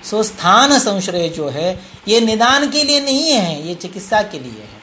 सो स्थान संश्रय जो है ये निदान के लिए नहीं है, ये चिकित्सा के लिए है।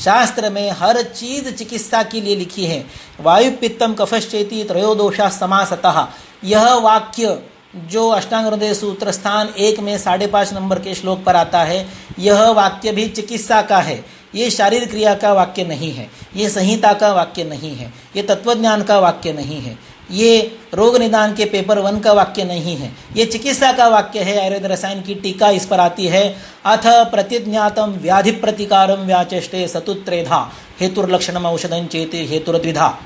शास्त्र में हर चीज चिकित्सा के लिए लिखी है। वायु पित्तम कफश्चेति त्रयोदोषा समासतः, यह वाक्य जो अष्टांग हृदय सूत्र स्थान 1 में 5.5 नंबर के श्लोक पर आता है, यह वाक्य भी चिकित्सा का है। ये शारीर क्रिया का वाक्य नहीं है, ये संहिता का वाक्य नहीं है, ये तत्वज्ञान का वाक्य नहीं है, ये रोग निदान के पेपर 1 का वाक्य नहीं है, ये चिकित्सा का वाक्य है। आयुर्वेद रसायन की टीका इस पर आती है, अथ प्रतिज्ञातम व्याधि प्रतिकारम व्याचेष्टे सतुत्रेधा हेतुर्लक्षणम औषधं चेति हेतुर्द्विधा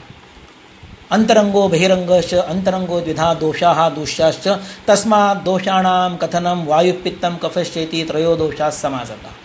अंतरंगो बहिरंगश्च अंतरंगो द्विधा दोषाः दूष्याश्च तस्मात् दोषाणां कथनम वायुपित्तम कफश्चेति त्रयोदोषाः समासतः।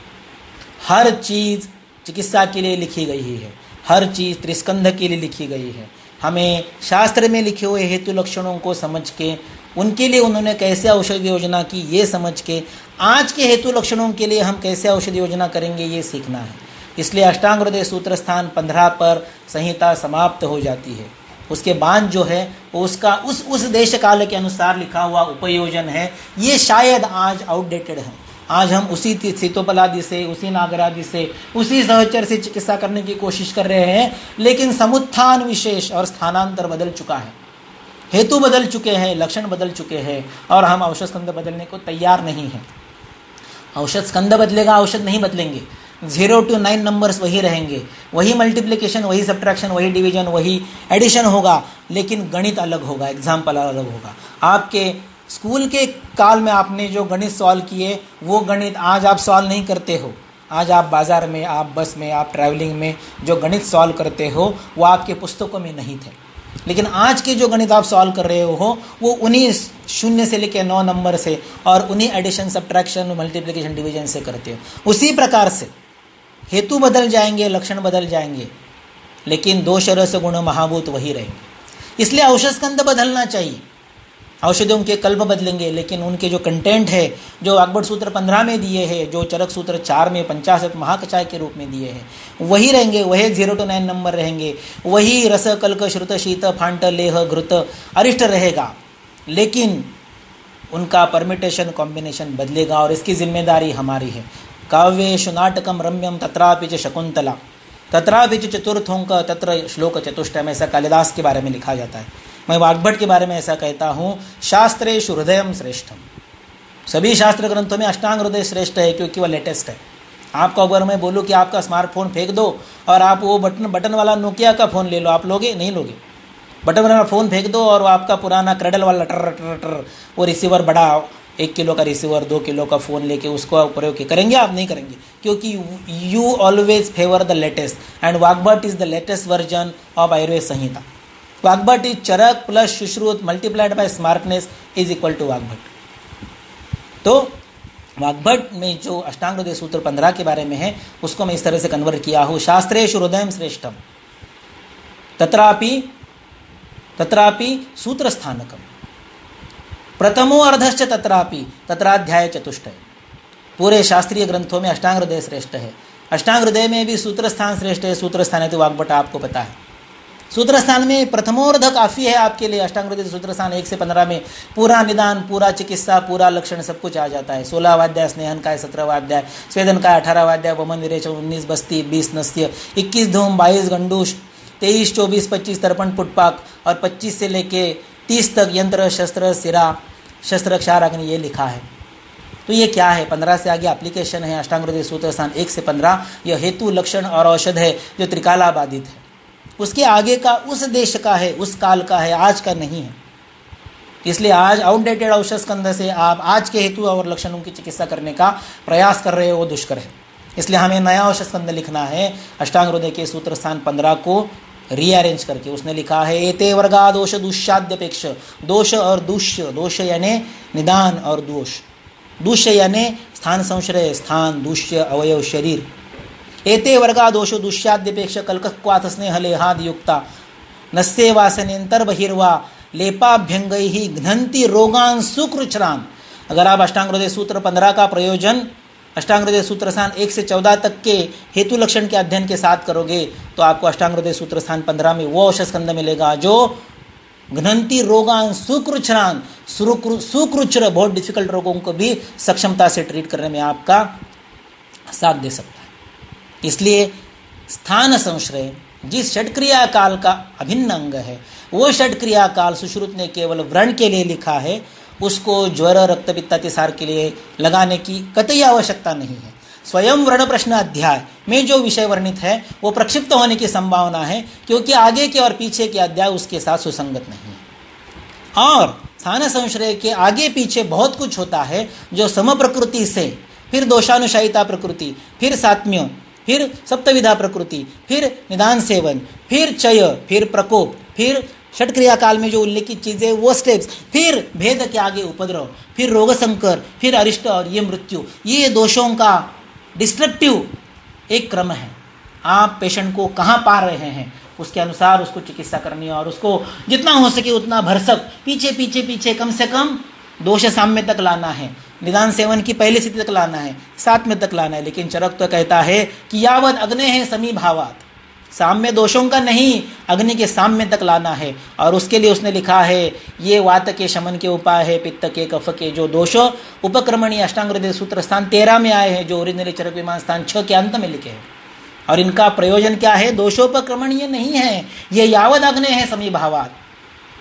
हर चीज चिकित्सा के लिए लिखी गई है, हर चीज त्रिस्कंध के लिए लिखी गई है। हमें शास्त्र में लिखे हुए हेतु लक्षणों को समझ के उनके लिए उन्होंने कैसे औषधि योजना की ये समझ के आज के हेतु लक्षणों के लिए हम कैसे औषधि योजना करेंगे ये सीखना है। इसलिए अष्टांग हृदय सूत्र स्थान 15 पर संहिता समाप्त हो जाती है। उसके बाद जो है उसका उस देश काल के अनुसार लिखा हुआ उपयोजन है, ये शायद आज आउटडेटेड है। आज हम उसी सीतोपलादि से, उसी नागरादि से, उसी सहचर से चिकित्सा करने की कोशिश कर रहे हैं, लेकिन समुत्थान विशेष और स्थानांतर बदल चुका है, हेतु बदल चुके हैं, लक्षण बदल चुके हैं, और हम औषध स्कंद बदलने को तैयार नहीं हैं। औषध स्कंद बदलेगा, औषध नहीं बदलेंगे। 0 to 9 नंबर्स वही रहेंगे, वही मल्टीप्लिकेशन, वही सब्ट्रैक्शन, वही डिवीजन, वही एडिशन होगा, लेकिन गणित अलग होगा, एग्जाम्पल अलग होगा। आपके स्कूल के काल में आपने जो गणित सॉल्व किए वो गणित आज आप सॉल्व नहीं करते हो। आज आप बाजार में, आप बस में, आप ट्रैवलिंग में जो गणित सॉल्व करते हो वो आपके पुस्तकों में नहीं थे, लेकिन आज के जो गणित आप सॉल्व कर रहे हो वो उन्हीं 0 से लेकर 9 नंबर से और उन्हीं एडिशन, सब्ट्रैक्शन, मल्टीप्लिकेशन, डिवीजन से करते हो। उसी प्रकार से हेतु बदल जाएंगे, लक्षण बदल जाएंगे, लेकिन दोष रस गुण महाभूत वही रहेंगे। इसलिए औषध स्कंद बदलना चाहिए। औषधियों के कल्प बदलेंगे, लेकिन उनके जो कंटेंट है, जो वाग्भट सूत्र 15 में दिए हैं, जो चरक सूत्र 4 में 50 महाकचाय के रूप में दिए हैं, वही रहेंगे। वही 0 to 9 नंबर रहेंगे, वही रस, कल्क, श्रुत, शीत, फांट, लेह, घृत, अरिष्ट रहेगा, लेकिन उनका परमिटेशन, कॉम्बिनेशन बदलेगा, और इसकी जिम्मेदारी हमारी है। काव्येषु नाटकम रम्यम तत्रापि च शकुंतला तत्रापि च चतुर्थोंक तत्र श्लोक चतुष्टयम, ऐसा कालिदास के बारे में लिखा जाता है। मैं वाग्भट के बारे में ऐसा कहता हूँ, शास्त्रेषु हृदयम श्रेष्ठम। सभी शास्त्र ग्रंथों में अष्टांग हृदय श्रेष्ठ है, क्योंकि वह लेटेस्ट है। आपको अगर मैं बोलूँ कि आपका स्मार्टफोन फेंक दो और आप वो बटन वाला नोकिया का फ़ोन ले लो, आप लोगे? नहीं लोगे। बटन वाला फ़ोन फेंक दो और वो आपका पुराना क्रैडल वाला टर वो रिसीवर, बड़ा 1 किलो का रिसीवर, 2 किलो का फ़ोन लेके उसको प्रयोग करेंगे? आप नहीं करेंगे, क्योंकि you always favour the latest, and Vagbhata is the latest version of Ayurveda संहिता। Vagbhata is Charaka plus Sushruta multiplied by smartness is equal to Vagbhata. तो वाग्भट में जो अष्टांग हृदय सूत्र 15 के बारे में है, उसको मैं इस तरह से कन्वर्ट किया हूँ, शास्त्रेषु हृदयम श्रेष्ठम तत्रापि सूत्र स्थानकम प्रथमो अर्धश्च तत्रापि तत्राध्याय चतुष्टय। पूरे शास्त्रीय ग्रंथों में अष्टांग हृदय श्रेष्ठ है। अष्टांग हृदय में भी सूत्र स्थान श्रेष्ठ है। सूत्र स्थान है तो वाग्भट आपको पता है। सूत्र स्थान में प्रथमोर्ध काफ़ी है आपके लिए। अष्टांग हृदय सूत्र स्थान 1 से 15 में पूरा निदान, पूरा चिकित्सा, पूरा लक्षण सब कुछ आ जाता है। 16वां अध्याय स्नेहन का है, 17वां अध्याय स्वेदन का, 18वां अध्याय वमन विरेचन, 19 बस्ती, 20 नस्य, 21 धूम, 22 गंडूश, 23, 24, 25 तर्पण पुटपाक, और 25 से लेके 30 तक यंत्र, शस्त्र, सिरा, शस्त्र, क्षार, अग्नि, ये लिखा है। तो ये क्या है? 15 से आगे एप्लीकेशन है। अष्टांग हृदय सूत्र स्थान 1 से 15 यह हेतु, लक्षण और औषध है जो त्रिकाला बाधित है। उसके आगे का उस देश का है, उस काल का है, आज का नहीं है। इसलिए आज आउटडेटेड औषध स्कंध से आप आज के हेतु और लक्षणों की चिकित्सा करने का प्रयास कर रहे हो, वो दुष्कर है। इसलिए हमें नया औषध स्कंध लिखना है। अष्टांग हृदय के सूत्र स्थान 15 को रीअरेंज करके उसने लिखा है, एते वर्गा दोष दुष्याद्यपेक्ष। दोष और दूष्य, दोष यानी निदान और दोष, दूष्य यानी स्थान संश्रय, स्थान, दूष्य अवयव, शरीर। एते वर्गा दोषो दुष्याद्यपेक्ष कल्कक्वाथ स्नेह लेहाद युक्ता नस्ये वासनेन्तर बहिर्वा लेपाभ्यंगैहि घ्नन्ति रोगान सुकृच्छ्रान। अगर आप अष्टांग हृदय सूत्र 15 का प्रयोजन अष्टांग हृदय सूत्र स्थान 1 से 14 तक के हेतु लक्षण के अध्ययन के साथ करोगे तो आपको अष्टांग हृदय सूत्र स्थान 15 में वो औषध स्कंद मिलेगा जो घ्नन्ति रोगान सुकृच्छ्रान, सुकृच्छ्र बहुत डिफिकल्ट रोगों को भी सक्षमता से ट्रीट करने में आपका साथ दे सकता है। इसलिए स्थान संश्रय जिस षटक्रिया काल का अभिन्न अंग है, वो षटक्रिया काल सुश्रुत ने केवल व्रण के लिए लिखा है, उसको ज्वर रक्त पित्तातिसार के लिए लगाने की कतई आवश्यकता नहीं है। स्वयं वर्ण प्रश्न अध्याय में जो विषय वर्णित है वो प्रक्षिप्त होने की संभावना है, क्योंकि आगे के और पीछे के अध्याय उसके साथ सुसंगत नहीं है। और स्थान संश्रय के आगे पीछे बहुत कुछ होता है जो सम प्रकृति से, फिर दोषानुशायिता प्रकृति, फिर सात्म्य, फिर सप्तविधा प्रकृति, फिर निदान सेवन, फिर चय, फिर प्रकोप, फिर षटक्रिया काल में जो उल्लेखित चीज़ें वो स्टेप्स, फिर भेद के आगे उपद्रव, फिर रोग संकर, फिर अरिष्ट और ये मृत्यु, ये दोषों का डिस्ट्रक्टिव एक क्रम है। आप पेशेंट को कहाँ पा रहे हैं उसके अनुसार उसको चिकित्सा करनी है, और उसको जितना हो सके उतना भरसक पीछे पीछे पीछे कम से कम दोष साम्य तक लाना है, निदान सेवन की पहली स्थिति तक लाना है, सात्म्य तक लाना है। लेकिन चरक तो कहता है कि यावत अग्ने है समीभावात, साम्य दोषों का नहीं, अग्नि के साम्य तक लाना है। और उसके लिए उसने लिखा है ये वात के शमन के उपाय है, पित्त के कफ के जो दोष उपक्रमणीय अष्टांग हृदय सूत्र स्थान 13 में आए हैं, जो ओरिजिनली चरक विमान स्थान 6 के अंत में लिखे हैं। और इनका प्रयोजन क्या है? दोषोपक्रमणीय नहीं है, ये यावद अग्नि है समीभावात,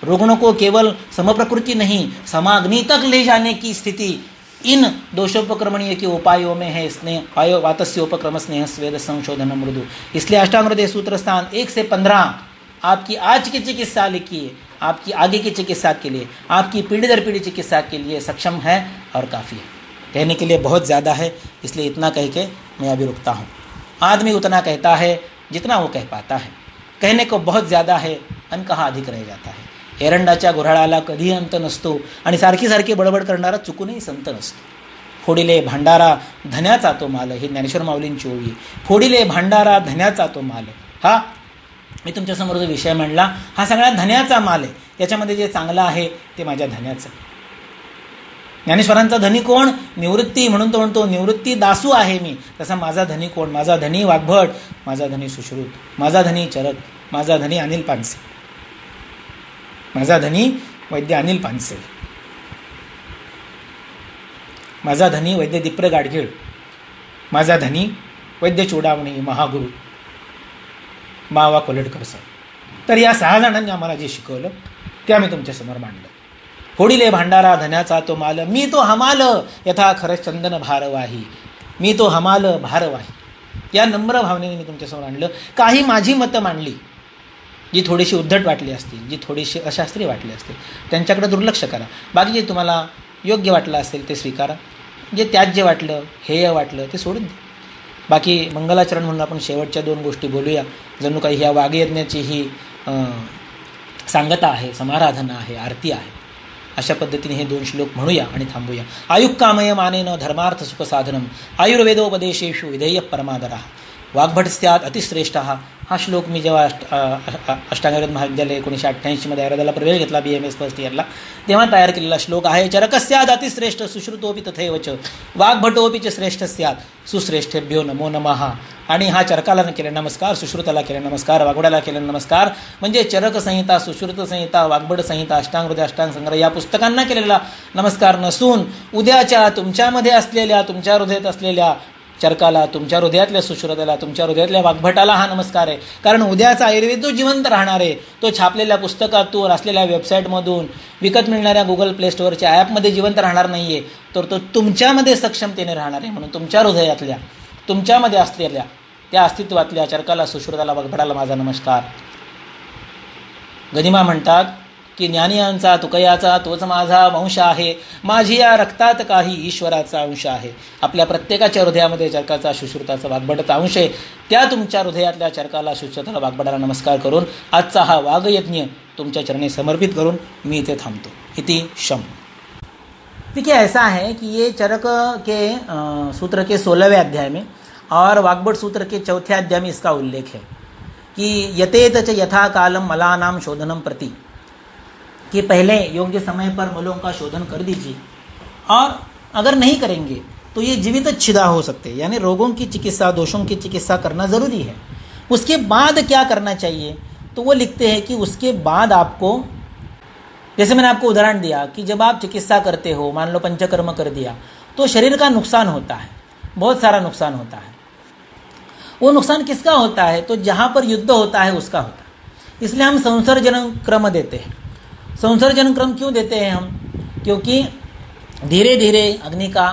रुग्ण को केवल समप्रकृति नहीं समाग्नि तक ले जाने की स्थिति इन दोषोपक्रमणीय के उपायों में है। स्नेह वायु वातस्य उपक्रम स्नेह स्वेद संशोधन मृदु। इसलिए अष्टांग हृदय सूत्र स्थान 1 से 15 आपकी आज की चिकित्सा लिखिए, आपकी आगे की चिकित्सा के लिए, आपकी पीढ़ी दर पीढ़ी चिकित्सा के लिए सक्षम है और काफ़ी है। कहने के लिए बहुत ज़्यादा है, इसलिए इतना कह के मैं अभी रुकता हूँ। आदमी उतना कहता है जितना वो कह पाता है, कहने को बहुत ज़्यादा है, अनकहा अधिक रह जाता है। एरंडाच्या घोराळाला कधी अंत नसतो आणि सारखी सारखी बडबड करणारा चुकूनही संत नसतो. फोडिले भांडारा धन्याचा तो माल, ही ज्ञानेश्वर माऊलींची ओवी. फोडिले भांडारा धन्याचा तो माल. हा मी तुमच्यासमोर जो विषय मांडला हा सगळा धन्याचा माल आहे. याच्यामध्ये जे चांगलं आहे ते माझ्या धन्याचं. ज्ञानेश्वरांचा धनी कोण? निवृत्ती. म्हणून तो म्हणतो निवृत्ती दासू आहे मी. तसा माझा धनी कोण? माझा धनी वाग्भट, माझा धनी सुश्रुत, माझा धनी चरक, माझा धनी अनिल पानसे, माझा धनी वैद्य अनिल पानसे, माझा धनी वैद्य दिप्र गाडगीळ, माझा धनी वैद्य चोडावणी महागुरु मावा कोल्हटकर सर. तर या 6 जणांनी आम्हाला जे शिकवलं ते आम्ही तुमच्यासमोर मांडलं. फोडिले भांडारा धन्याचा तो माल, मी तो हमाल यथा खरं चंदन भारवाही, मी तो हमाल भारवाही. या नम्र भावनेने मी तुमच्यासमोर आणलं. काही माझी मतं मांडली जी थोडीशी उद्धट वाटली असतील, जी थोडीशी अशास्त्रीय वाटली असतील, त्यांच्याकडे दुर्लक्ष करा. बाकी जे तुम्हाला योग्य वाटलं असेल ते स्वीकारा, जे त्याज्य वाटलं हेय वाटलं ते सोडून द्या. बाकी मंगलाचरण म्हणून आपण शेवटच्या 2 गोष्टी बोलूया. जणू काही ह्या वागयज्ञाची ही सांगता आहे, समाराधना आहे, आरती आहे. अशा पद्धतीने हे 2 श्लोक म्हणूया आणि थांबूया. आयुक्कामय मानेन धर्मार्थ सुख साधनम आयुर्वेदोपदेशेषु विधेय परमादरः वाग्भट स्यात् अतिश्रेष्ठः. हा श्लोक मी जेव्हा अष्टांग महाविद्यालय 1988 मध्ये आयुर्वेदाला प्रवेश घेतला BMS फर्स्ट इयरला, तेव्हा तयार केलेला श्लोक आहे. चरकस्याद अतिश्रेष्ठ सुश्रुतोपि तथैव च वाग्भटोपि च श्रेष्ठ स्यात् सुश्रेष्ठेभ्यो नमो नमः. आणि हा चरकाला केले नमस्कार, सुश्रुताला केले नमस्कार, वाघोड्याला केले नमस्कार. म्हणजे चरक संहिता, सुश्रुत संहिता, वाग्भट संहिता, अष्टांग हृदय अष्टांग संग्रह या पुस्तकांना केलेला नमस्कार नसून उद्याच्या तुमच्यामध्ये असलेल्या, तुमच्या हृदयात असलेल्या चरकाला, तुमच्या हृदयातल्या सुश्रुताला, तुमच्या हृदयातल्या वाग्भटाला हा नमस्कार आहे. कारण उद्याचा आयुर्वेद जो जिवंत राहणार आहे तो छापलेल्या पुस्तकातून, असलेल्या वेबसाईटमधून, विकत मिळणाऱ्या गुगल प्ले स्टोअरच्या ॲपमध्ये जिवंत राहणार नाही आहे, तर तो तुमच्यामध्ये सक्षमतेने राहणार आहे. म्हणून तुमच्या हृदयातल्या, तुमच्यामध्ये असलेल्या त्या अस्तित्वातल्या चरकाला, सुश्रुताला, वाग्भटाला माझा नमस्कार. गदिमा म्हणतात की ज्ञानियांचा तुकयाचा तोच माझा वंश आहे, माझी या रक्तात काही ईश्वराचा अंश आहे. आपल्या प्रत्येकाच्या हृदयामध्ये चरकाचा, सुश्रुताचा, वाग्भटाचा अंश आहे. त्या तुमच्या हृदयातल्या चरकाला, सुश्रुताला, वाग्भटाला नमस्कार करून आजचा हा वागयज्ञ तुमच्या चरणी समर्पित करून मी इथे थांबतो. इति शम. देखिए ऐसा है कि ये चरक के सूत्र के 16वें अध्याय में और वाग्भट सूत्र के 4थे अध्याय में इसका उल्लेख है कि यतेत च यथा कालम मलानाम शोधनम प्रति, कि पहले योग्य समय पर मलों का शोधन कर दीजिए, और अगर नहीं करेंगे तो ये जीवित छिदा हो सकते हैं. यानी रोगों की चिकित्सा, दोषों की चिकित्सा करना ज़रूरी है. उसके बाद क्या करना चाहिए? तो वो लिखते हैं कि उसके बाद आपको जैसे मैंने आपको उदाहरण दिया कि जब आप चिकित्सा करते हो, मान लो पंचकर्म कर दिया, तो शरीर का नुकसान होता है, बहुत सारा नुकसान होता है। वो नुकसान किसका होता है? तो जहाँ पर युद्ध होता है उसका होता है। इसलिए हम संसर्जन क्रम देते हैं। संसर्जन क्रम क्यों देते हैं हम? क्योंकि धीरे धीरे अग्नि का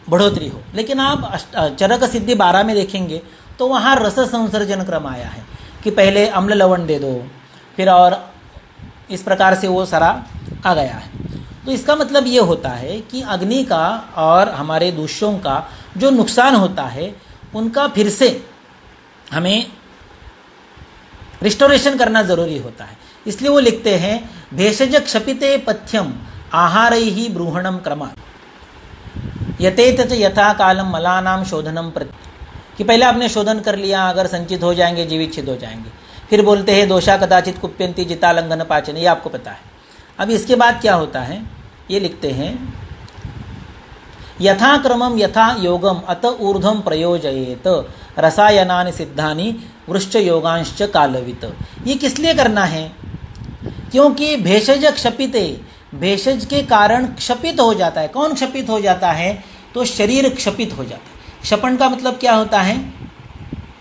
बढ़ोतरी हो। लेकिन आप चरक सिद्धि 12 में देखेंगे तो वहाँ रस संसर्जन क्रम आया है कि पहले अम्ल लवण दे दो, फिर और इस प्रकार से वो सारा आ गया है। तो इसका मतलब ये होता है कि अग्नि का और हमारे दूषों का जो नुकसान होता है उनका फिर से हमें रिस्टोरेशन करना जरूरी होता है। इसलिए वो लिखते हैं भेषज क्षपिते पथ्यम आहारैहि ब्रूहणम क्रमात् यतेत यथा कालम मलानाम शोधनम प्रति, कि पहले आपने शोधन कर लिया, अगर संचित हो जाएंगे जीवित छिद हो जाएंगे। फिर बोलते हैं दोषा कदाचित कुप्यंती जिता लंघन पाचन, ये आपको पता है। अब इसके बाद क्या होता है, ये लिखते हैं यथा क्रमम यथा योगम अत ऊर्ध्वम प्रयोजयेत रसायनानि सिद्धानि वृश्च योगांश्च कालवित। ये किस लिए करना है? क्योंकि भेषज क्षपिते, भेषज के कारण क्षपित हो जाता है। कौन क्षपित हो जाता है? तो शरीर क्षपित हो जाता है। क्षपण का मतलब क्या होता है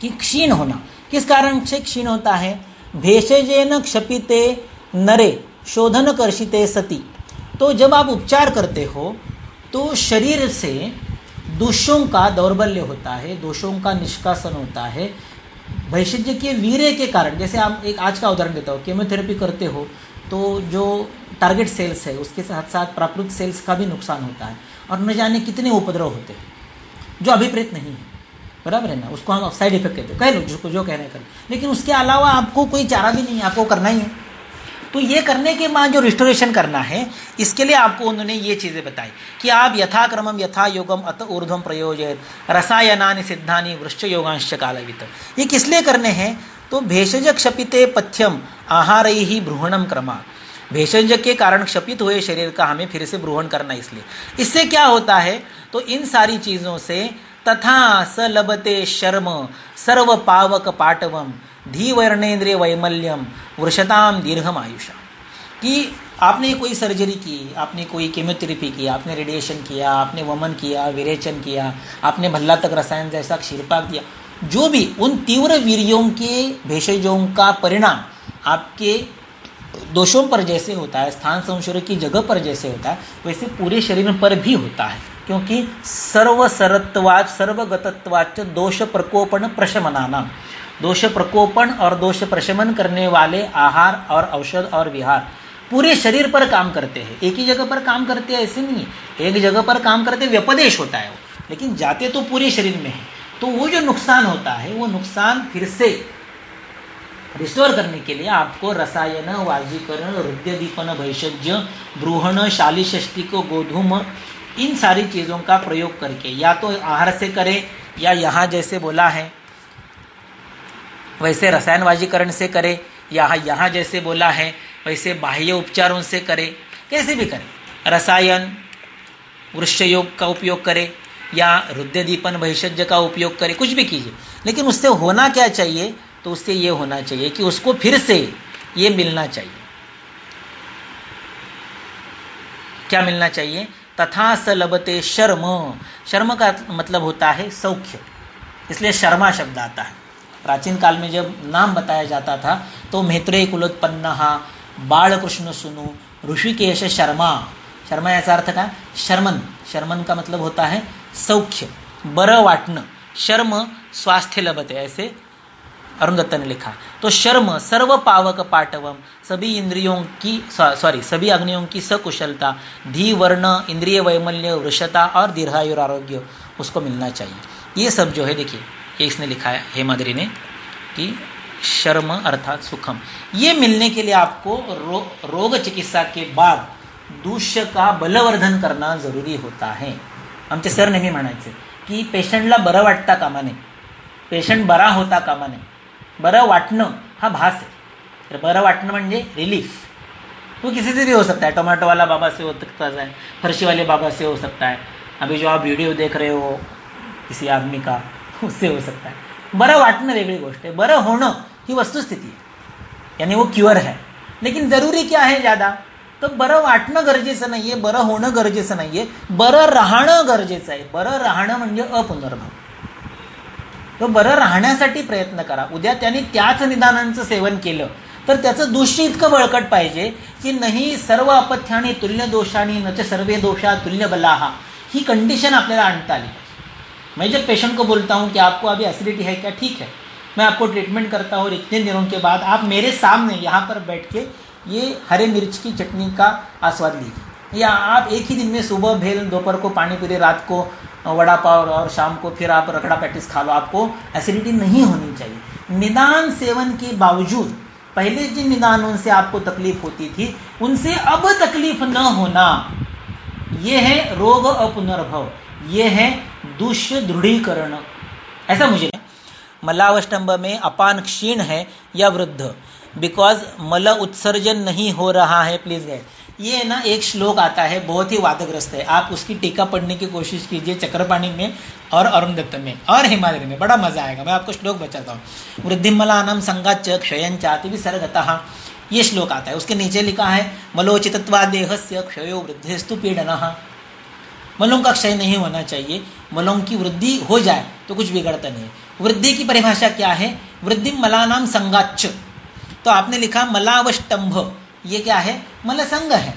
कि क्षीण होना। किस कारण से क्षीण होता है? भेषजेन क्षपिते नरे शोधन कर्षिते सति। तो जब आप उपचार करते हो तो शरीर से दोषों का दौर्बल्य होता है, दोषों का निष्कासन होता है भेषज के वीर्य के कारण। जैसे आप एक आज का उदाहरण देता हूँ, केमोथेरेपी करते हो तो जो टारगेट सेल्स है उसके साथ साथ प्राकृतिक सेल्स का भी नुकसान होता है, और न जाने कितने उपद्रव होते हैं जो अभिप्रेत नहीं है, बराबर है ना। उसको हम साइड इफेक्ट कहते हैं, कह लो जिसको जो कहना है, लेकिन उसके अलावा आपको कोई चारा भी नहीं है, आपको करना ही है। तो ये करने के बाद जो रिस्टोरेशन करना है, इसके लिए आपको उन्होंने ये चीज़ें बताई कि आप यथा क्रमम यथा योगम अत ऊर्ध्वम प्रयोजयेत रसायनानि सिद्धानि वृश्च योगांश्च कालवित। ये किस लिए करने हैं? तो भेषज क्षपिते पथ्यम आहारैहि ब्रूहणम क्रमा। भेषज के कारण क्षपित हुए शरीर का हमें फिर से ब्रूहण करना। इसलिए इससे क्या होता है? तो इन सारी चीज़ों से तथा स लभते शर्म सर्व पावक पाटवम धीवर्णेन्द्रिय वैमल्यम वृषताम दीर्घम आयुषा। कि आपने कोई सर्जरी की, आपने कोई केमोथेरेपी की, आपने रेडिएशन किया, आपने वमन किया, विरेचन किया, आपने भल्ला तक रसायन जैसा क्षीरपाक दिया, जो भी उन तीव्र वीर्यों के भेषजों का परिणाम आपके दोषों पर जैसे होता है, स्थान संशोधन की जगह पर जैसे होता है, वैसे पूरे शरीर पर भी होता है। क्योंकि सर्वसरत्वाच सर्वगतत्वाच दोष प्रकोपण प्रशमनाना, दोष प्रकोपण और दोष प्रशमन करने वाले आहार और औषध और विहार पूरे शरीर पर काम करते हैं। एक ही जगह पर काम करते हैं ऐसे नहीं, एक जगह पर काम करते व्यपदेश होता है वो, लेकिन जाते तो पूरे शरीर में है। तो वो जो नुकसान होता है वो नुकसान फिर से रिस्टोर करने के लिए आपको रसायन, वाजीकरण, हृदयदीपन, भैषज्य, ब्रूहण, शालिषष्टिक, गोधूम, इन सारी चीज़ों का प्रयोग करके या तो आहार से करें या यहाँ जैसे बोला है वैसे रसायन वाजीकरण से करें, या यहाँ जैसे बोला है वैसे बाह्य उपचारों से करें, कैसे भी करें। रसायन वृक्ष योग का उपयोग करें या हृदयदीपन भैषज्य का उपयोग करें, कुछ भी कीजिए। लेकिन उससे होना क्या चाहिए? तो उससे ये होना चाहिए कि उसको फिर से ये मिलना चाहिए। क्या मिलना चाहिए? तथा स लभते शर्म। शर्म का मतलब होता है सौख्य, इसलिए शर्मा शब्द आता है। प्राचीन काल में जब नाम बताया जाता था तो मैत्रेय कुलोत्पन्नः, बालकृष्ण सुनु, ऋषिकेश शर्मा। शर्मा याचा अर्थ काय? शर्मन। शर्मन का मतलब होता है सौख्य, बरं वाटणं। शर्म स्वास्थ्य लभते, ऐसे अरुण दत्त ने लिखा। तो शर्म सर्व पावक पाटवम, सभी इंद्रियों की सभी अग्नियों की सकुशलता, धी वर्ण, इंद्रिय वैमल्य, वृषता और दीर्घायुर आरोग्य उसको मिलना चाहिए। ये सब जो है देखिए, ये इसने लिखा है हेमाद्री ने कि शर्म अर्थात सुखम, ये मिलने के लिए आपको रोग चिकित्सा के बाद दूष्य का बलवर्धन करना जरुरी होता है। आमचे सर नेहमी म्हणायचे की पेशंटला बरं वाटता कामा नये, पेशंट बरा होता कामा नये। बरं वाटणं हा भास है, तर बरं वाटणं म्हणजे रिलीफ। वो किसी से भी हो सकता है, टोमेटो वाला बाबा से हो सकता है, फर्शी वाले बाबा से हो सकता है, अभी जो आप वीडियो देख रहे हो किसी आदमी का, उससे हो सकता है। बरं वाटणं वेगळी गोष्ट है, बरं होणं ही वस्तुस्थिती है, यानी वो क्योर है। लेकिन ज़रूरी क्या है ज़्यादा? तर बरं वाटणं गरजेचं नाहीये, बरं होणं गरजेचं नाहीये, बरं राहणं गरजेचं आहे. बरं राहणं म्हणजे अपुनर्भव. तर बरं राहण्यासाठी प्रयत्न करा. उद्या त्यांनी त्याच निदानांचं सेवन केलं तर त्याचं दूष्य इतकं बळकट पाहिजे की नाही सर्व अपथ्याने तुल्य दोषानी नच सर्वे दोषा तुल्य बलाहा, ही कंडीशन आपल्याला आणता आली. मैं जब पेशेंट को बोलता हूँ कि आपको अभी एसिडिटी है क्या, ठीक है, मैं आपको ट्रीटमेंट करता हूँ और इतने दिनों के बाद आप मेरे सामने यहाँ पर बैठ के ये हरे मिर्च की चटनी का आस्वाद लीजिए, या आप एक ही दिन में सुबह भेल, दोपहर को पानी पूरी, रात को वड़ा पाव और शाम को फिर आप रगड़ा पैटिस खा लो, आपको एसिडिटी नहीं होनी चाहिए. निदान सेवन के बावजूद पहले जिन निदानों से आपको तकलीफ होती थी उनसे अब तकलीफ न होना, ये है रोग अपुनर्भव, ये है दुष्य दृढ़ीकरण. ऐसा मुझे मलावष्टंभ में अपान क्षीण है या वृद्ध, बिकॉज मल उत्सर्जन नहीं हो रहा है. Please guide. ये ना एक श्लोक आता है, बहुत ही वादग्रस्त है. आप उसकी टीका पढ़ने की कोशिश कीजिए चक्रपाणी में और अरुण दत्त में और हिमालय में, बड़ा मजा आएगा. मैं आपको श्लोक बचाता हूँ. वृद्धिमलानम संगाच क्षयंचाति विसर्गतः, ये श्लोक आता है. उसके नीचे लिखा है मलोचितत्वा देहस्य क्षयो वृद्धिस्तु पीडनः. मलों का क्षय नहीं होना चाहिए, मलों की वृद्धि हो जाए तो कुछ बिगड़ता नहीं. वृद्धि की परिभाषा क्या है? वृद्धि मलानाम संगाच. तो आपने लिखा मलावष्टंभ, ये क्या है? मल संग है,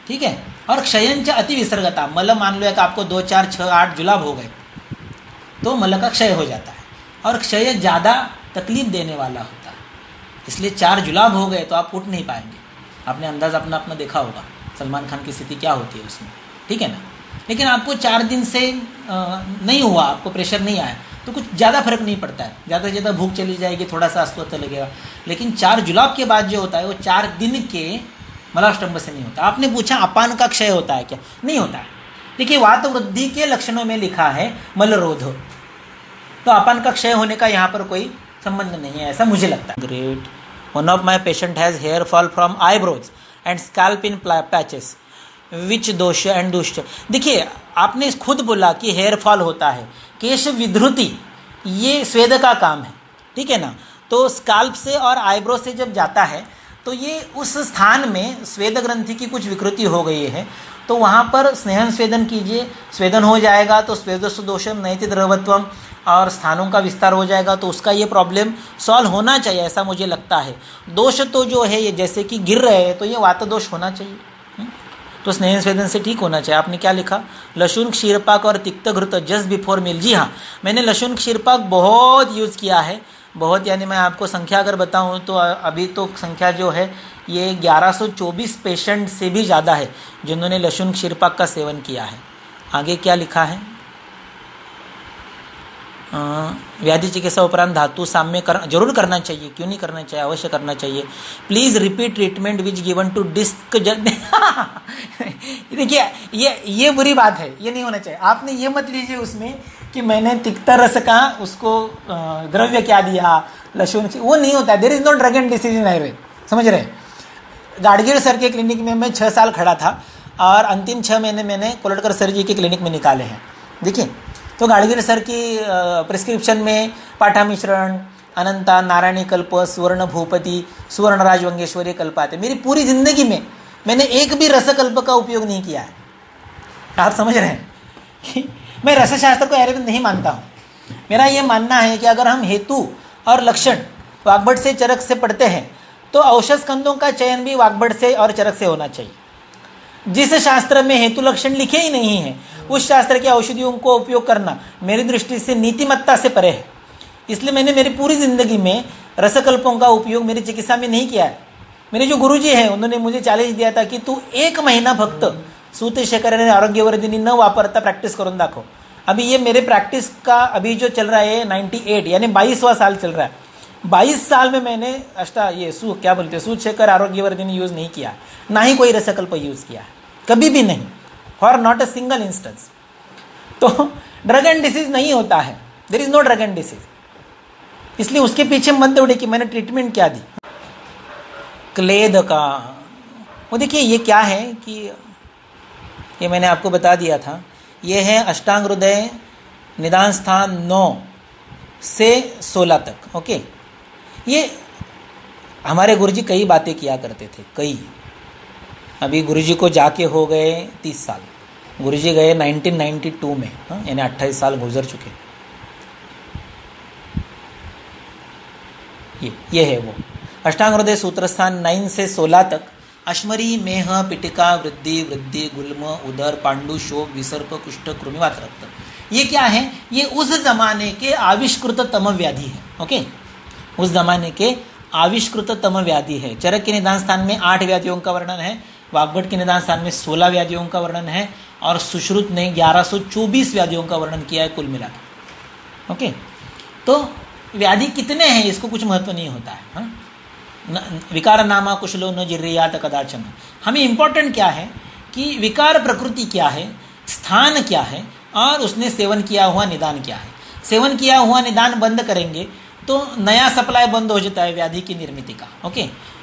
ठीक है. और क्षयंच अति विसर्गता, मल मान लो कि आपको 2, 4, 6, 8 जुलाब हो गए तो मल का क्षय हो जाता है. और क्षय ज़्यादा तकलीफ देने वाला होता है, इसलिए 4 जुलाब हो गए तो आप उठ नहीं पाएंगे. आपने अंदाज़ अपना देखा होगा सलमान खान की स्थिति क्या होती है उसमें, ठीक है ना. लेकिन आपको 4 दिन से नहीं हुआ, आपको प्रेशर नहीं आया तो कुछ ज़्यादा फर्क नहीं पड़ता है. ज़्यादा से ज़्यादा भूख चली जाएगी, थोड़ा सा अस्वस्थ लगेगा. लेकिन 4 जुलाब के बाद जो होता है वो 4 दिन के मलाष्टंभ से नहीं होता. आपने पूछा अपान का क्षय होता है क्या? नहीं होता है. देखिए वात वृद्धि के लक्षणों में लिखा है मलरोध, तो अपान का क्षय होने का यहाँ पर कोई संबंध नहीं है, ऐसा मुझे लगता है. Great. One of my patient has hair fall from eyebrows and scalp in patches, which dosha and दुष्ट. देखिए आपने खुद बोला कि हेयर फॉल होता है, केश विधृति ये स्वेद का काम है, ठीक है ना. तो स्काल्प से और आईब्रो से जब जाता है तो ये उस स्थान में स्वेद ग्रंथि की कुछ विकृति हो गई है, तो वहाँ पर स्नेहन स्वेदन कीजिए, स्वेदन हो जाएगा तो स्वेदस्व दोषम नैति द्रवत्वम और स्थानों का विस्तार हो जाएगा, तो उसका ये प्रॉब्लम सॉल्व होना चाहिए, ऐसा मुझे लगता है. दोष तो जो है ये जैसे कि गिर रहे हैं तो ये वात दोष होना चाहिए, तो स्नेहन स्वेदन से ठीक होना चाहिए. आपने क्या लिखा? लहसुन क्षीरपाक और तिक्त घृत जस्ट बिफोर मील. जी हाँ, मैंने लहसुन क्षीरपाक बहुत यूज़ किया है, बहुत, यानी मैं आपको संख्या अगर बताऊं तो अभी तो संख्या जो है ये 1124 पेशेंट से भी ज़्यादा है जिन्होंने लहसुन क्षीरपाक का सेवन किया है. आगे क्या लिखा है? व्याधि चिकित्सा उपरांत धातु साम्य जरूर करना चाहिए, क्यों नहीं करना चाहिए, अवश्य करना चाहिए. Please repeat treatment which given to disc. देखिए ये बुरी बात है, ये नहीं होना चाहिए. आपने ये मत लीजिए उसमें कि मैंने तिक्त रस का उसको द्रव्य क्या दिया, लहसुन, वो नहीं होता है. There is no drug and disease in Ayurveda, समझ रहे. गाडगिल सर के क्लिनिक में मैं 6 साल खड़ा था और अंतिम 6 महीने मैंने कोलटकर सर जी के क्लिनिक में निकाले हैं. देखिए तो गाडगिल सर की प्रिस्क्रिप्शन में पाठा मिश्रण, अनंता, नारायणी कल्प, सुवर्ण भूपति, सुवर्ण राजवंगेश्वरी कल्प आते. मेरी पूरी जिंदगी में मैंने एक भी रसकल्प का उपयोग नहीं किया है. आप समझ रहे हैं कि मैं रसशास्त्र को आयुर्वेद नहीं मानता हूँ. मेरा ये मानना है कि अगर हम हेतु और लक्षण वाग्भट से चरक से पढ़ते हैं तो औषध स्कंदों का चयन भी वाग्भट से और चरक से होना चाहिए. जिस शास्त्र में हेतु लक्षण लिखे ही नहीं है उस शास्त्र की औषधियों को उपयोग करना मेरी दृष्टि से नीतिमत्ता से परे है. इसलिए मैंने मेरी पूरी जिंदगी में रसकल्पों का उपयोग मेरी चिकित्सा में नहीं किया है. मेरे जो गुरुजी हैं उन्होंने मुझे चॅलेंज दिया था की तू 1 महिना फक्त सूतशेखर आणि आरोग्यवर्धिनी न वापरता प्रॅक्टिस करून दाखव. अभी ये मेरे प्रैक्टिस का अभी जो चल रहा है 98 यानी 22वां साल चल रहा है. 22 साल में मैंने क्या बोलते हैं सूतशेखर आरोग्यवर्धिनी यूज नहीं किया, ना ही कोई रसकल्प यूज किया है, कभी भी नहीं, for not a single instance. तो ड्रग एंड डिसीज नहीं होता है, there is no drug and disease. इसलिए उसके पीछे मत दौड़े कि मैंने ट्रीटमेंट क्या दी. क्लेद का वो देखिए ये क्या है कि ये मैंने आपको बता दिया था. ये है अष्टांग हृदय निदान स्थान 9 से 16 तक. ओके, ये हमारे गुरुजी कई बातें किया करते थे, कई. अभी गुरुजी को जाके हो गए 30 साल। गुरुजी गए 1992 में, यानी 28 साल गुजर चुके। ये है वो अष्टांग हृदय सूत्र स्थान 9 से 16 तक। अश्मरी, मेह, पिटिका, वृद्धि, वृद्धि, गुल्म, उदर, पांडु, शोक, विसर्प, कुष्ठ, कृमिवात, रक्त। ये क्या है? ये उस जमाने के आविष्कृत तम व्याधि है। ओके, उस जमाने के आविष्कृत तम व्याधि है। चरक के निदान स्थान में 8 व्याधियों का वर्णन है, वाग्भट के निदान स्थान में 16 व्याधियों का वर्णन है, और सुश्रुत ने 1124 व्याधियों का वर्णन किया है कुल मिलाकर। ओके, तो व्याधि कितने हैं इसको कुछ महत्व नहीं होता है। हाँ? विकार नामा कुशलो न जिर्यात कदाचन। हमें इंपॉर्टेंट क्या है कि विकार प्रकृति क्या है, स्थान क्या है, और उसने सेवन किया हुआ निदान क्या है। सेवन किया हुआ निदान बंद करेंगे तो नया सप्लाई बंद हो जाता है व्याधि की निर्मिति का। ओके,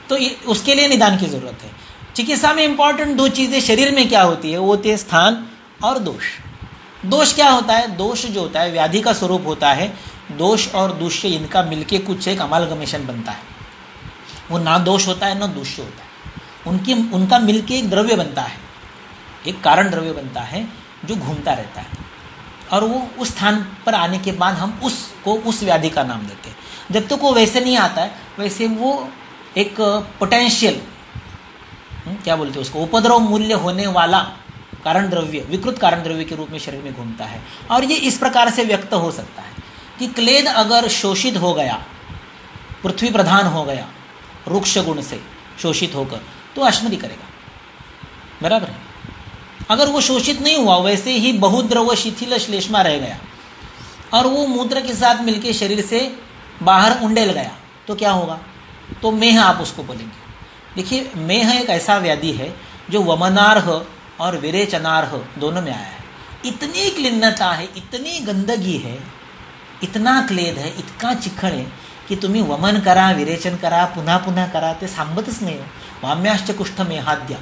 तो उसके लिए निदान की जरूरत है। चिकित्सा में इंपॉर्टेंट 2 चीजें शरीर में क्या होती है, वो होती है स्थान और दोष। दोष क्या होता है? दोष जो होता है व्याधि का स्वरूप होता है। दोष और दूष्य इनका मिलके कुछ एक अमालगमेशन बनता है। वो ना दोष होता है ना दूष्य होता है, उनका मिलके एक द्रव्य बनता है, एक कारण द्रव्य बनता है जो घूमता रहता है। और वो उस स्थान पर आने के बाद हम उसको उस व्याधि का नाम देते हैं। जब तक वो वैसे नहीं आता है, वैसे वो एक पोटेंशियल, क्या बोलते हैं उसको, उपद्रव मूल्य होने वाला कारण द्रव्य, विकृत कारण द्रव्य के रूप में शरीर में घूमता है। और ये इस प्रकार से व्यक्त हो सकता है कि क्लेद अगर शोषित हो गया, पृथ्वी प्रधान हो गया रुक्ष गुण से शोषित होकर, तो अश्मरी करेगा, बराबर है। अगर वो शोषित नहीं हुआ, वैसे ही बहुद्रव शिथिल श्लेष्मा रह गया और वो मूत्र के साथ मिलके शरीर से बाहर उंडेल गया, तो क्या होगा? तो मेह आप उसको बोलेंगे। देखिए, मेह एक ऐसा व्याधि है जो वमनार्ह और विरेचनार्ह दोनों में आया है। इतनी क्लिन्नता है, इतनी गंदगी है, इतना क्लेद है, इतका चिखळ है की तुम्ही वमन करा, विरेचन करा, पुन्हा पुन्हा करा, ते सांबतच नाही. वाम्याश्च कुष्ठ मेहाद्या.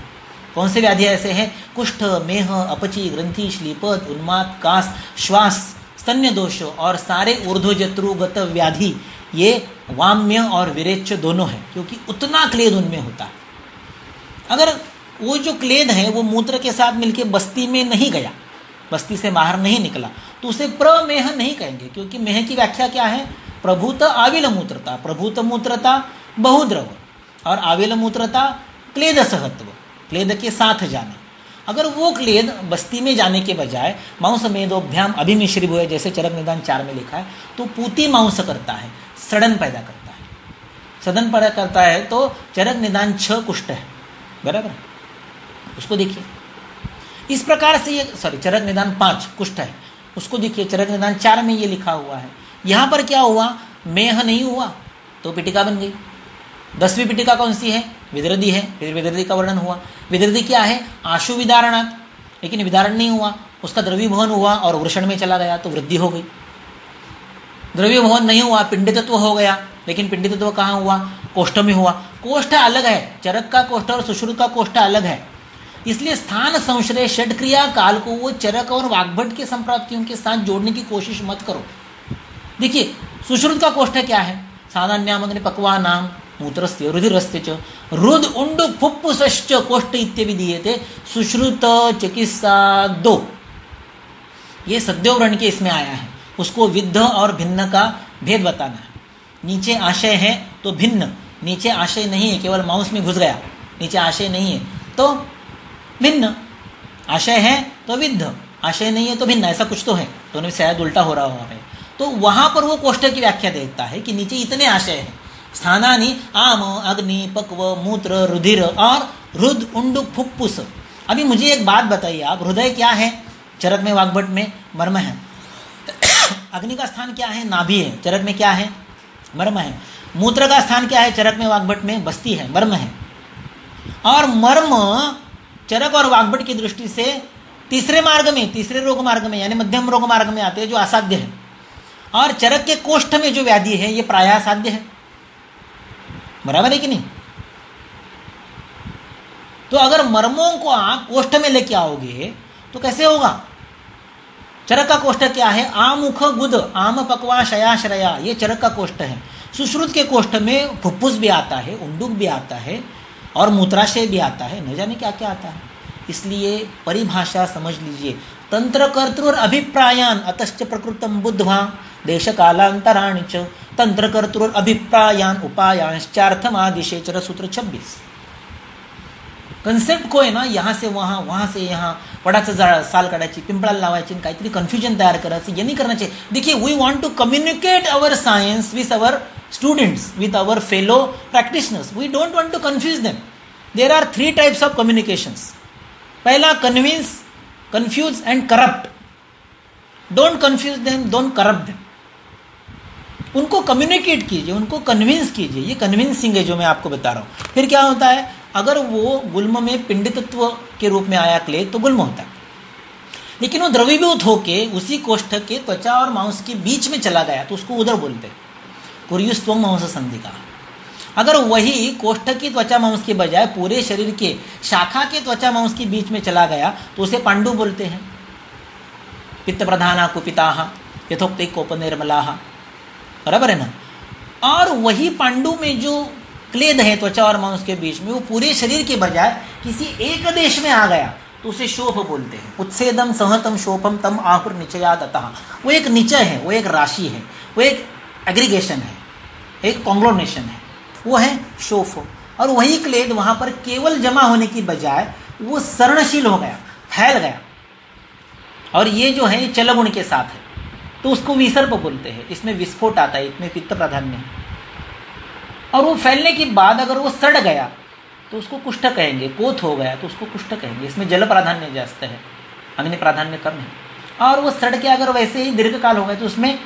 कौन से व्याधि ऐसे हैं? कुष्ठ, मेह, अपची, ग्रंथि, श्लीपत, उन्माद, कास, श्वास, स्तन्य दोष और सारे ऊर्ध्वजत्रुगत व्याधि ये वाम्य और विरेच्य दोनों हैं, क्योंकि उतना क्लेद उनमें होता है. अगर वो जो क्लेद है वो मूत्र के साथ मिलकर बस्ती में नहीं गया, बस्ती से बाहर नहीं निकला, तो उसे प्रमेह नहीं कहेंगे, क्योंकि मेह की व्याख्या क्या है? प्रभूत आविल मूत्रता, प्रभूत मूत्रता बहुद्रव और आविल मूत्रता क्लेद सहत्व, क्लेद के साथ जाना. अगर वो क्लेद बस्ती में जाने के बजाय मांस मेदोभ्याम अभिमिश्रित हुए, जैसे चरक निदान 4 में लिखा है, तो पूती मांस करता है, सड़न पैदा करता है. सड़न पैदा करता है तो चरक निदान 6 कुष्ठ है, बराबर, उसको देखिए. इस प्रकार से ये चरक निदान 5 कुष्ठ है, उसको देखिए. चरक निदान 4 में ये लिखा हुआ है. यहाँ पर क्या हुआ? मेह नहीं हुआ तो पिटिका बन गई. 10वीं पिटिका कौन सी है? विदर्दी है. विदर्दी का वर्णन हुआ. विदर्दी क्या है? आशु विदारणात्, लेकिन विदारण नहीं हुआ, उसका द्रव्यभवन हुआ और वृषण में चला गया तो वृद्धि हो गई. द्रव्यभवन नहीं हुआ, पिंडितत्व हो गया, लेकिन पिंडितत्व कहाँ हुआ? कोष्ठ में हुआ. कोष्ठ अलग है, चरक का कोष्ठ और सुश्रुत का कोष्ठ अलग है. इसलिए स्थान संश्रय षड क्रिया काल को वो चरक और वाग्भट के संप्राप्तियों के साथ जोड़ने की कोशिश मत करो. देखिए, सुश्रुत का कोष्ठ क्या है? साधान्यामग्नि पक्वानाम मूत्रस्य रुधिरस्य च रुद उंड फुफ्फुसश्च कोष्ठ इत्यभिधीयते. सुश्रुत चिकित्सा 2 ये सद्योवर्ण के इसमें आया है. उसको विद्ध और भिन्न का भेद बताना है. नीचे आशय है तो भिन्न, नीचे आशय नहीं है, केवल मांस में घुस गया, नीचे आशय नहीं है तो भिन्न, आशय है तो विद्ध, आशय नहीं है तो भिन्न, ऐसा कुछ तो है. दोनों शायद उल्टा हो रहा है. तो वहां पर वो कोष्ठ की व्याख्या देता है कि नीचे इतने आशय हैं. स्थानानि आम, अग्नि, पक्व, मूत्र, रुधिर और रुद उंडुक फुफ्फुस. अभी मुझे एक बात बताइए आप, हृदय क्या है? चरक में वाग्भट में मर्म है. अग्नि का स्थान क्या है? नाभि है. चरक में क्या है? मर्म है. मूत्र का स्थान क्या है? चरक में वाग्भट में बस्ती है, मर्म है. और मर्म चरक और वाग्भट की दृष्टि से तीसरे मार्ग में, तीसरे रोग मार्ग में यानी मध्यम रोग मार्ग में आते हैं, जो असाध्य है. और चरक के कोष्ठ में जो व्याधि है ये प्रायः साध्य है, बराबर है कि नहीं? तो अगर मर्मों को आप कोष्ठ में लेके आओगे तो कैसे होगा? चरक का कोष्ठ क्या है? आमुख गुद, आम पक्वा शयाश्रया, ये चरक का कोष्ठ है. सुश्रुत के कोष्ठ में फुफ्फुस भी आता है, उंडुक भी आता है और मूत्राशय भी आता है, न जाने क्या क्या आता है। इसलिए परिभाषा समझ लीजिए, तंत्र कर्तृ अभिप्रायान अतश्च प्रकृतम बुद्ध्वा देश कालांतराणि च तंत्र कर्तृ अभिप्रायान उपायांश्चार्थमादिशेचर सूत्र 26। कन्सेप्ट को आहे ना, यहाँ से वहाँ, वहाँ से यहाँ, वडाचं झाड साल काढायची, पिंपळाला लावायची, काहीतरी कन्फ्युजन तयार करायचं, ये नहीं करना चाहिए। देखिए, we want to communicate our science with our students, with our fellow practitioners. We don't want to confuse them. There are 3 types of communications. पहला, convince, confuse and corrupt. Don't confuse them, don't corrupt them. उनको communicate कीजिए, उनको convince कीजिए। ये convincing है जो मैं आपको बता रहा हूँ। फिर क्या होता है, अगर वो गुल्म में पिंडितत्व के रूप में आया क्ले तो गुल्म होता है, लेकिन वो द्रवीभूत होके उसी कोष्ठक के त्वचा और मांस के बीच में चला गया तो उसको उदर बोलते हैं, कुर्युस्त्वम मांस संधि का। अगर वही कोष्ठक की त्वचा मांस के बजाय पूरे शरीर के शाखा के त्वचा मांस के बीच में चला गया तो उसे पांडु बोलते हैं। पित्त प्रधाना कुपिताः यथोक्ते कोपनिर्मलाः, बराबर है ना। और वही पांडु में जो क्लेद है त्वचा और मांस के बीच में, वो पूरे शरीर के बजाय किसी एक देश में आ गया तो उसे शोफ बोलते हैं। उत्सेदम सहतम शोफम तम आहुर निचयाद अतः। वो एक निचय है, वो एक राशि है, वो एक एग्रीगेशन है, एक कॉन्ग्लोमेरेशन है, वो है शोफ। और वही क्लेद वहाँ पर केवल जमा होने की बजाय वो सरणशील हो गया, फैल गया। और ये जो है चलगुण के साथ है तो उसको विसर्प बोलते हैं। इसमें विस्फोट आता है, इसमें पित्त प्राधान्य है। और वो फैलने के बाद अगर वो सड़ गया तो उसको कुष्ठ कहेंगे, पोत हो गया तो उसको कुष्ठ कहेंगे। इसमें जल प्राधान्य जास्त है, अग्नि प्राधान्य कम है। और वो सड़ के अगर वैसे ही दीर्घकाल हो गए तो उसमें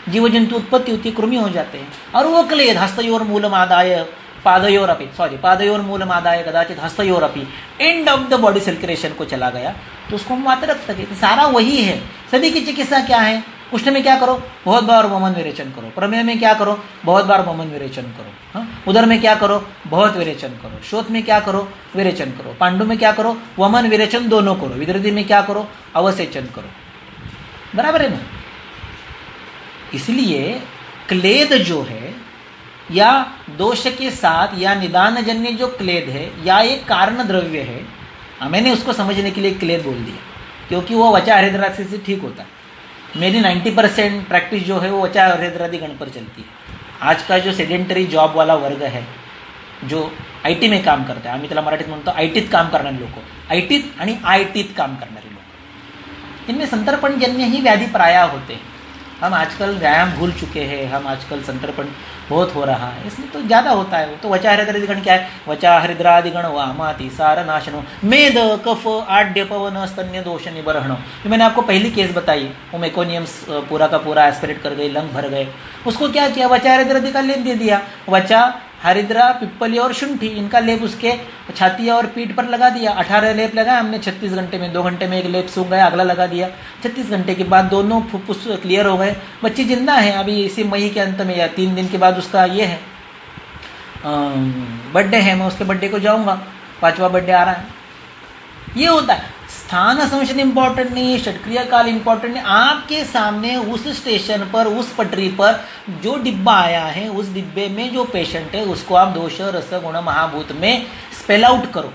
जीव जंतु उत्पत्ति होती है, कृमि हो जाते हैं। और वो क्लेद हस्तयोर मूलमादाय पादयोरपि, पादयोर मूलमादाय कदाचित हस्तयोरपि and of the body circulation को चला गया तो उसको हम मात्र रख सके। तो सारा वही है। सभी की चिकित्सा क्या है, कुष्ठ में क्या करो, बहुत बार वमन विरेचन करो। प्रमेय में क्या करो, बहुत बार वमन विरेचन करो। हाँ, उदर में क्या करो, बहुत विरेचन करो। शोथ में क्या करो, विरेचन करो। पांडु में क्या करो, वमन विरेचन दोनों करो। विदृति में क्या करो, अवसेचन करो। बराबर है ना। इसलिए क्लेद जो है या दोष के साथ या निदान जन्य जो क्लेद है या एक कारण द्रव्य है, मैंने उसको समझने के लिए क्लेद बोल दिया क्योंकि वो वचा हरिद्रासी से ठीक होता है। मेरी 90% प्रैक्टिस जो है वो वचा हरिद्रादि गण पर चलती है। आज का जो सेडेंटरी जॉब वाला वर्ग है, जो आयटी में काम करता है, आम्ही त्याला मराठीत म्हणतो आयटीत काम करणारे लोक, आयटीत आणि आयटीत काम करणारे लोक, इनमें संतर्पण जन्य ही व्याधि प्राय होते हैं। हम आजकल व्यायाम भूल चुके हैं, हम आजकल संतर्पण बहुत हो रहा है, इसमें तो ज़्यादा होता है। तो वचा हरिद्रादिगण क्या है, वचा हरिद्रादिगण वामाति सार नाशनो मेद कफ आड्य पवन स्तन्य दोष निबरहणो। जो मैंने आपको पहली केस बताई, वो मेकोनियम्स पूरा का पूरा एस्पिरेट कर गए, लंग भर गए। उसको क्या किया, वचा हरिद्रादि का लेप दे दिया। वचा हरिद्रा पिप्पली और शुंठी इनका लेप उसके छाती और पीठ पर लगा दिया। 18 लेप लगाया हमने 36 घंटे में। 2 घंटे में एक लेप सूख गया, अगला लगा दिया। 36 घंटे के बाद दोनों फुफ्फुस क्लियर हो गए। बच्ची जिंदा है अभी, इसी मई के अंत में या 3 दिन के बाद उसका ये है बर्थडे है। मैं उसके बर्थडे को जाऊंगा, 5वां बर्थडे आ रहा है। ये होता है। स्थान संशोधन इंपॉर्टेंट नहीं है, षटक्रिया काल इंपॉर्टेंट नहीं। आपके सामने उस स्टेशन पर, उस पटरी पर जो डिब्बा आया है, उस डिब्बे में जो पेशेंट है उसको आप दोष रस गुण महाभूत में स्पेल आउट करो,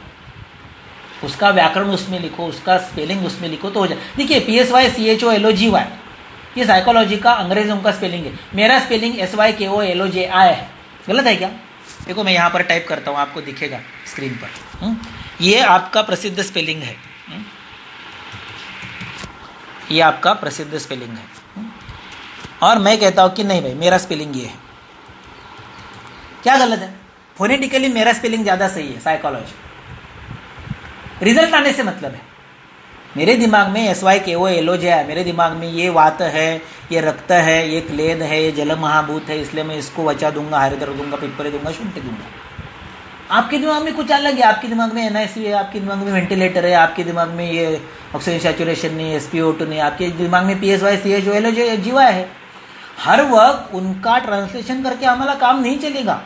उसका व्याकरण उसमें लिखो, उसका स्पेलिंग उसमें लिखो तो हो जाए। देखिए PSYCHOLOGY ये साइकोलॉजी का अंग्रेजों का स्पेलिंग है। मेरा स्पेलिंग SYKOLOJI है। गलत है क्या? देखो मैं यहाँ पर टाइप करता हूँ, आपको दिखेगा स्क्रीन पर। ये आपका प्रसिद्ध स्पेलिंग है, ये आपका प्रसिद्ध स्पेलिंग है। और मैं कहता हूं कि नहीं भाई मेरा स्पेलिंग ये है। क्या गलत है? फोनेटिकली मेरा स्पेलिंग ज्यादा सही है। साइकोलॉजी रिजल्ट आने से मतलब है। मेरे दिमाग में SYKOLOJI है, मेरे दिमाग में ये वात है, ये रक्त है, ये क्लेद है, ये जल महाभूत है, इसलिए मैं इसको वचा दूंगा, हरिद्र दूंगा, पिप्परे दूंगा, शुंठी दूंगा। आपके दिमाग में कुछ अलग है। आपके दिमाग में NICU है, आपके दिमाग में वेंटिलेटर है, आपके दिमाग में ये ऑक्सीजन सैचुरेशन नहीं, SpO2 नहीं, आपके दिमाग में PSYCHOLOGY है। हर वक्त उनका ट्रांसलेशन करके हमारा काम नहीं चलेगा।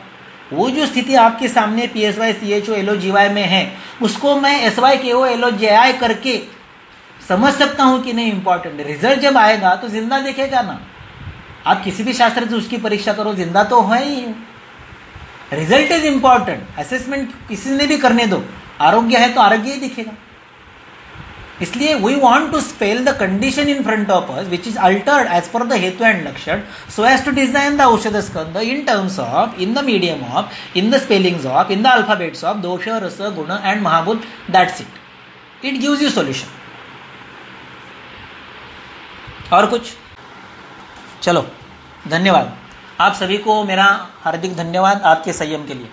वो जो स्थिति आपके सामने PSYCHOLOGY में है उसको मैं SYKOLOJI करके समझ सकता हूँ कि नहीं इंपॉर्टेंट। रिजल्ट जब आएगा तो जिंदा देखेगा ना। आप किसी भी शास्त्र से उसकी परीक्षा करो, जिंदा तो है ही। रिजल्ट इज इंपॉर्टेंट, असेसमेंट किसी ने भी करने दो, आरोग्य है तो आरोग्य ही दिखेगा। इसलिए we want to spell the condition in front of us which is altered as per the hetu and lakshana, so as to design the aushadha skandha in terms of, in the medium of, in the spellings of, in the alphabets of dosha, rasa, guna and mahabhuta. That's it, it gives you solution. और कुछ? चलो, धन्यवाद आप सभी को, मेरा हार्दिक धन्यवाद आपके संयम के लिए।